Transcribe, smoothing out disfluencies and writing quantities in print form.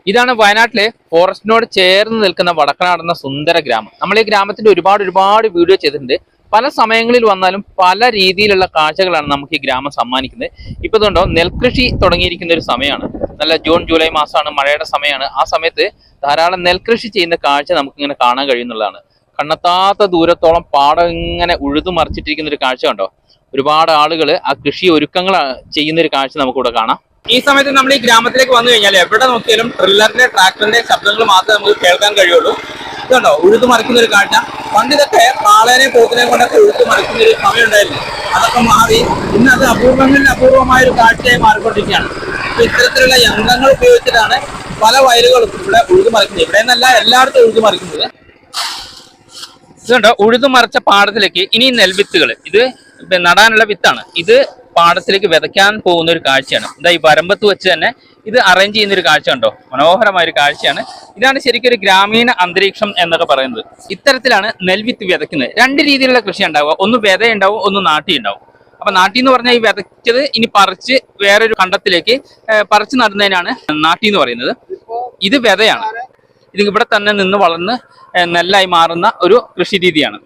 ഇതാണ് വയനാട്ടിലെ ഫോറസ്റ്റിനോട് ചേർന്ന് നിൽക്കുന്ന വടക്കനാട് എന്ന സുന്ദര ഗ്രാമം. നമ്മൾ ഈ ഗ്രാമത്തിന്റെ ഒരുപാട് വീഡിയോ ചെയ്തിട്ടുണ്ട്. പല സമയങ്ങളിൽ വന്നാലും പല രീതിയിലുള്ള കാഴ്ചകളാണ് നമുക്ക് ഈ ഗ്രാമം സമ്മാനിക്കുന്നത്. ഇപ്പൊ ഇതുണ്ടോ, നെൽകൃഷി തുടങ്ങിയിരിക്കുന്ന ഒരു സമയമാണ്. നല്ല ജൂൺ ജൂലൈ മാസമാണ്, മഴയുടെ സമയമാണ്. ആ സമയത്ത് ധാരാളം നെൽകൃഷി ചെയ്യുന്ന കാഴ്ച നമുക്ക് ഇങ്ങനെ കാണാൻ കഴിയുന്നതാണ്. കണ്ണെത്താത്ത ദൂരത്തോളം പാടം ഇങ്ങനെ ഉഴുതുമറിച്ചിട്ടിരിക്കുന്ന ഒരു കാഴ്ച കണ്ടോ. ഒരുപാട് ആളുകൾ ആ കൃഷി ഒരുക്കങ്ങൾ ചെയ്യുന്ന ഒരു കാഴ്ച നമുക്കിവിടെ കാണാം. ഈ സമയത്ത് നമ്മൾ ഈ ഗ്രാമത്തിലേക്ക് വന്നു കഴിഞ്ഞാൽ എവിടെ നോക്കിയാലും ട്രില്ലറിന്റെ ട്രാക്ടറിന്റെ ശബ്ദങ്ങൾ മാത്രമേ നമുക്ക് കേൾക്കാൻ കഴിയുള്ളൂ. ഇതുണ്ടോ, ഉഴുതു മറിക്കുന്ന ഒരു കാഴ്ച. പണ്ട് ഇതൊക്കെ കാളേനെ പോത്തിനെ കൊണ്ടൊക്കെ ഉഴുതു മറിക്കുന്ന ഒരു സമയം ഉണ്ടായിരുന്നു. അതൊക്കെ മാറി ഇന്ന് അത് അപൂർവമായ ഒരു കാഴ്ചയായി മാറിക്കൊണ്ടിരിക്കുകയാണ്. അപ്പൊ ഇത്തരത്തിലുള്ള യന്ത്രങ്ങൾ ഉപയോഗിച്ചിട്ടാണ് പല വയലുകളും ഇവിടെ ഉഴുതു മറിക്കുന്നത്. ഇവിടെ നിന്നല്ല, എല്ലായിടത്തും ഉഴുതു മറിക്കുന്നത്. ഇതുണ്ടോ, ഉഴുതു മറിച്ച പാടത്തിലേക്ക് ഇനി നെൽവിത്തുകൾ, ഇത് നടാനുള്ള വിത്താണ്. ഇത് പാടത്തിലേക്ക് വിതയ്ക്കാൻ പോകുന്ന ഒരു കാഴ്ചയാണ്. എന്താ ഈ വരമ്പത്ത് വെച്ച് തന്നെ ഇത് അറേഞ്ച് ചെയ്യുന്ന ഒരു കാഴ്ച ഉണ്ടോ, മനോഹരമായ ഒരു കാഴ്ചയാണ്. ഇതാണ് ശരിക്കും ഒരു ഗ്രാമീണ അന്തരീക്ഷം എന്നൊക്കെ പറയുന്നത്. ഇത്തരത്തിലാണ് നെൽവിത്ത് വിതയ്ക്കുന്നത്. രണ്ട് രീതിയിലുള്ള കൃഷി ഉണ്ടാവുക, ഒന്ന് വിത ഉണ്ടാവും, ഒന്ന് നാട്ടി ഉണ്ടാവും. അപ്പൊ നാട്ടി എന്ന് പറഞ്ഞാൽ ഈ വിതച്ചത് ഇനി പറിച്ച് വേറൊരു കണ്ടത്തിലേക്ക് പറിച്ച് നടുന്നതിനാണ് നാട്ടി എന്ന് പറയുന്നത്. ഇത് വിതയാണ്. ഇത് ഇവിടെ തന്നെ നിന്ന് വളർന്ന് നെല്ലായി മാറുന്ന ഒരു കൃഷി രീതിയാണ്.